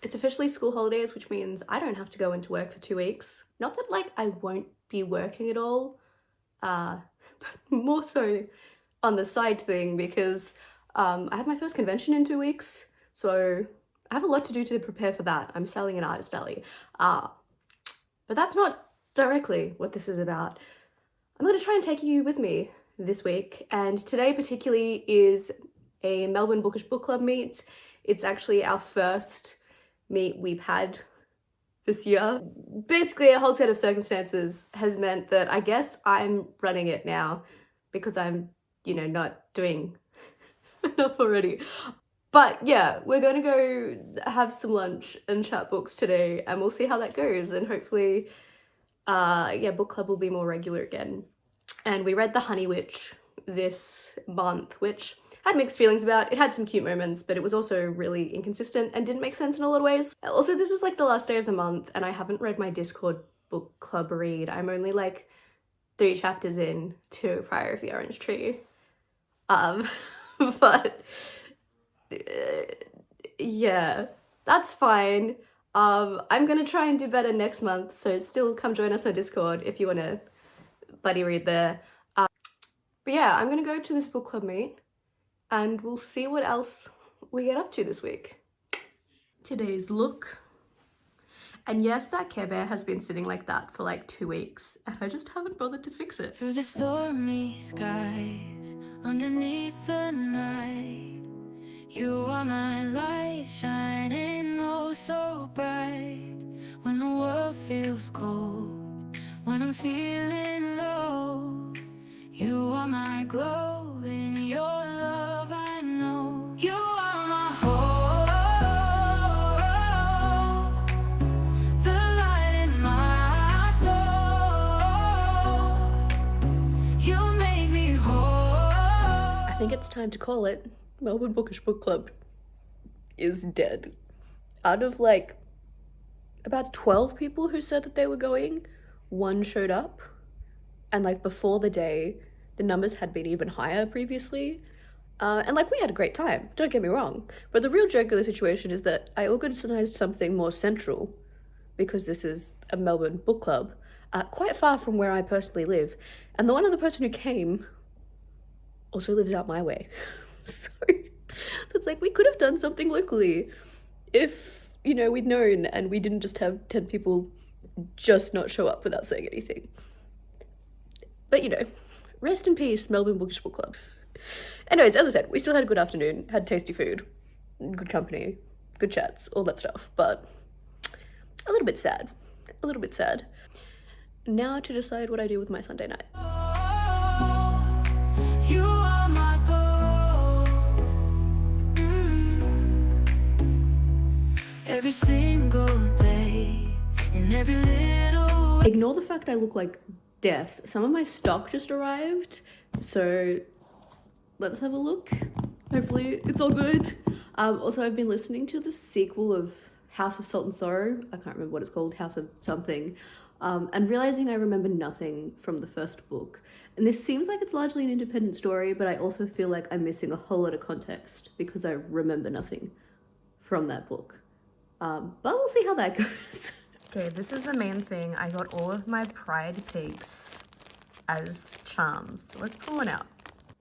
It's officially school holidays, which means I don't have to go into work for 2 weeks. Not that like I won't be working at all, but more so on the side thing because I have my first convention in 2 weeks, so I have a lot to do to prepare for that. I'm selling an artist alley. But that's not directly what this is about. I'm going to try and take you with me this week, and today particularly is a Melbourne Bookish book club meet. It's actually our first meet we've had this year. Basically, a whole set of circumstances has meant that I guess I'm running it now because I'm, not doing enough already. But yeah, we're gonna go have some lunch and chat books today, and we'll see how that goes, and hopefully, book club will be more regular again. And we read The Honey Witch this month, which I had mixed feelings about. It had some cute moments, but it was also really inconsistent and didn't make sense in a lot of ways. Also, this is like the last day of the month, and I haven't read my Discord book club read. I'm only like 3 chapters in to Fire of the Orange Tree. But yeah, that's fine. I'm gonna try and do better next month, so still come join us on Discord if you wanna buddy read there. But yeah, I'm gonna go to this book club meet and we'll see what else we get up to this week. Today's look. And yes, that Care Bear has been sitting like that for like 2 weeks, and I just haven't bothered to fix it. Through the stormy skies, underneath the night, you are my light, shining oh so bright. When the world feels cold, when I'm feeling low, you are my glow, in your love I know. You are my hope, the light in my soul. You make me whole. I think it's time to call it. Melbourne Bookish Book Club is dead. Out of like about 12 people who said that they were going, 1 showed up. And like before the day, the numbers had been even higher previously. And like we had a great time, don't get me wrong. But the real joke of the situation is that I organised something more central, because this is a Melbourne book club, quite far from where I personally live. And the one other person who came also lives out my way. So it's like we could have done something locally if, we'd known and we didn't just have 10 people just not show up without saying anything. But rest in peace, Melbourne Bookish Book Club. Anyways, as I said, we still had a good afternoon, had tasty food, good company, good chats, all that stuff, but a little bit sad. Now to decide what I do with my Sunday night. You are my goal. Every single day, in every little. Ignore the fact I look like death. Some of my stock just arrived, so let's have a look. Hopefully it's all good. Also, I've been listening to the sequel of House of Salt and Sorrow. I can't remember what it's called, House of something. And realizing I remember nothing from the first book. And this seems like it's largely an independent story, but I also feel like I'm missing a whole lot of context because I remember nothing from that book. But we'll see how that goes. Okay, this is the main thing. I got all of my Pride pigs as charms. So let's pull one out.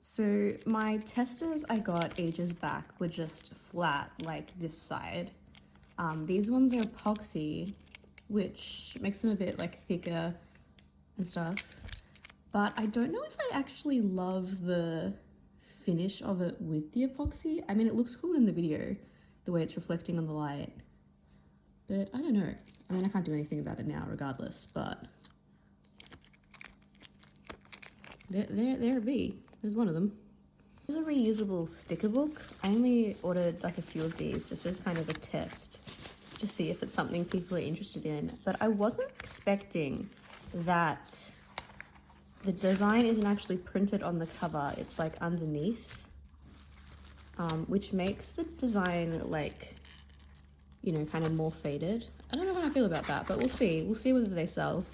So my testers I got ages back were just flat, like this side. These ones are epoxy, which makes them a bit like thicker and stuff. But I don't know if I actually love the finish of it with the epoxy. I mean, it looks cool in the video, the way it's reflecting on the light. But I don't know. I mean, I can't do anything about it now regardless, but there it be. There's one of them. This is a reusable sticker book. I only ordered like a few of these just as kind of a test to see if it's something people are interested in. But I wasn't expecting that the design isn't actually printed on the cover. It's like underneath, which makes the design like, kind of more faded. I don't know how I feel about that, but we'll see. We'll see whether they sell.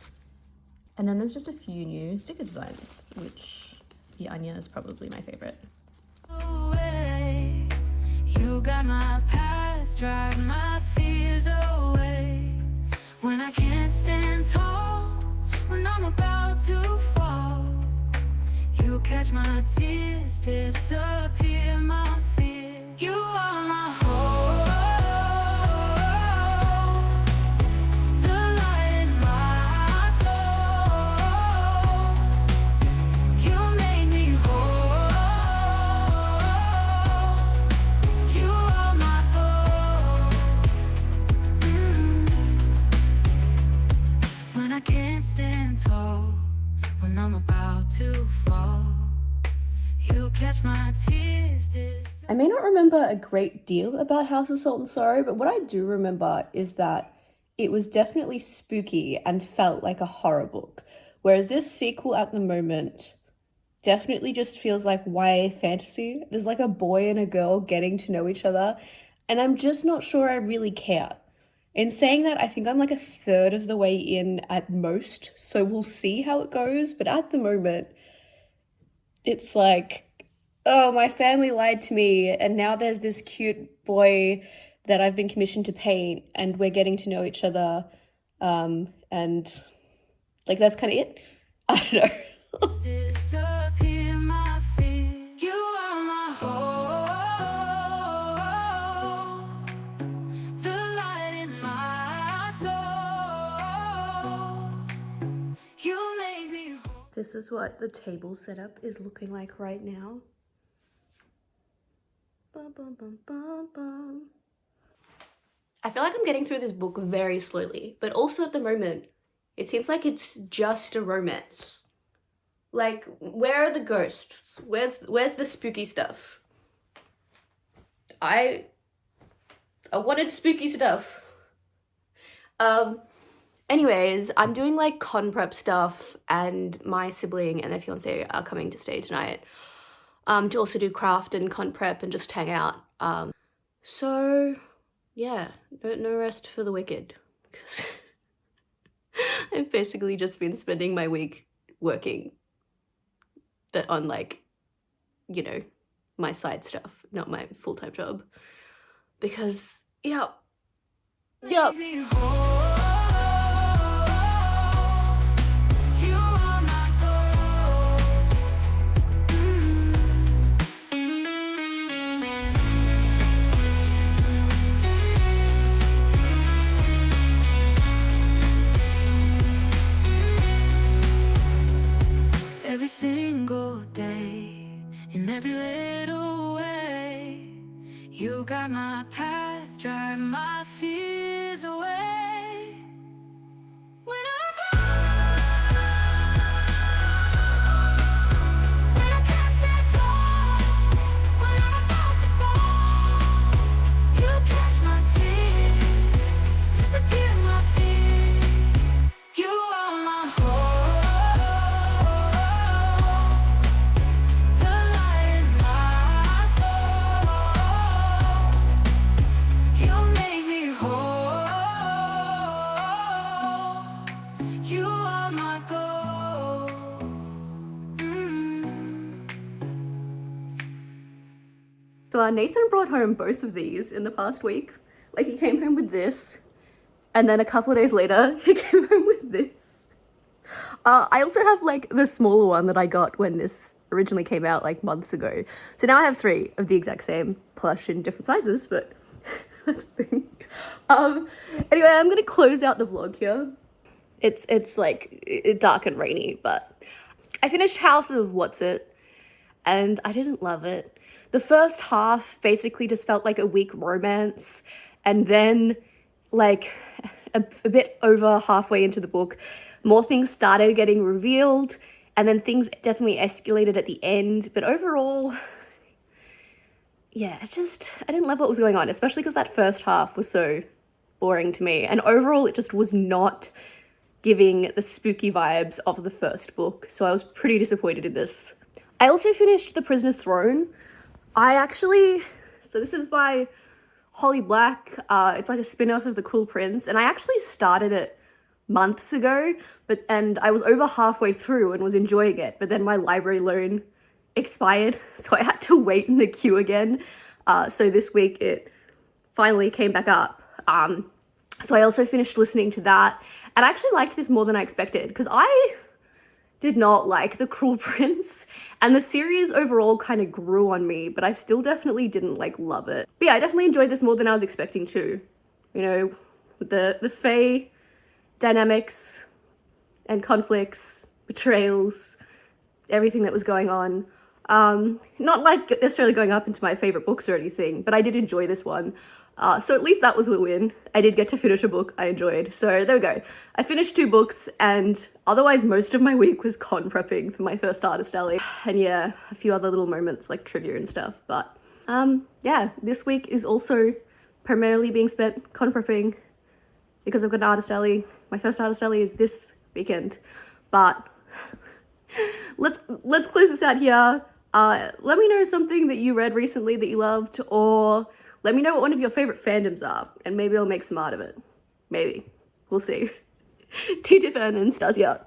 And then there's just a few new sticker designs, which the Anya is probably my favorite. You got my path, drive my fears remember a great deal about House of Salt and Sorrow, but what I do remember is that it was definitely spooky and felt like a horror book. Whereas this sequel at the moment definitely just feels like YA fantasy. There's like a boy and a girl getting to know each other, and I'm just not sure I really care. In saying that, I think I'm like a third of the way in at most, so we'll see how it goes. But at the moment, it's like, oh, my family lied to me, and now there's this cute boy that I've been commissioned to paint, and we're getting to know each other. And like, that's kind of it. I don't know. Disappear my fear. You are my hope, the light in my soul. You make me whole. This is what the table setup is looking like right now. Bum, bum, bum, bum, bum. I feel like I'm getting through this book very slowly, but also at the moment, it seems like it's just a romance. Like, where are the ghosts? Where's the spooky stuff? I wanted spooky stuff. Anyways, I'm doing like con prep stuff, and my sibling and their fiance are coming to stay tonight. To also do craft and con prep and just hang out. So yeah, no rest for the wicked, because I've basically just been spending my week working, but on like, you know, my side stuff, not my full-time job, because yeah. Make me whole. You are my goal. Every single day, in every little way, you got my path, drive my fears away. When I can't stand tall, when I'm about to fall, you catch my tears, disappear my fears. You are my hope, the light in my soul. You make me whole. You are my goal. So Nathan brought home both of these in the past week. Like, he came home with this, and then a couple of days later, he came home with this. I also have like the smaller one that I got when this originally came out like months ago. So now I have 3 of the exact same plush in different sizes, but that's the thing. Anyway, I'm gonna close out the vlog here. It's like dark and rainy, but I finished House of What's It, and I didn't love it. The first half basically just felt like a weak romance, and then like a bit over halfway into the book, more things started getting revealed, and then things definitely escalated at the end. But overall, yeah, I didn't love what was going on, especially because that first half was so boring to me, and overall it just was not giving the spooky vibes of the first book, so I was pretty disappointed in this. I also finished The Prisoner's Throne. So this is by Holly Black. It's like a spin-off of The Cruel Prince, and I actually started it months ago, and I was over halfway through and was enjoying it, but then my library loan expired, so I had to wait in the queue again. So this week it finally came back up. So I also finished listening to that, and I actually liked this more than I expected, because I did not like The Cruel Prince, and the series overall kind of grew on me, but I still definitely didn't like love it. But yeah, I definitely enjoyed this more than I was expecting to. You know, with the Fae dynamics and conflicts, betrayals, everything that was going on. Not like necessarily going up into my favorite books or anything, but I did enjoy this one. So at least that was a win. I did get to finish a book I enjoyed. So there we go. I finished 2 books, and otherwise most of my week was con prepping for my first artist alley. And yeah, a few other little moments like trivia and stuff. But Yeah, this week is also primarily being spent con prepping because I've got an artist alley. My first artist alley is this weekend, but let's close this out here. Let me know something that you read recently that you loved, or let me know what one of your favorite fandoms are, and maybe I'll make some art of it. Maybe. We'll see. T. Tiffin and Stasia.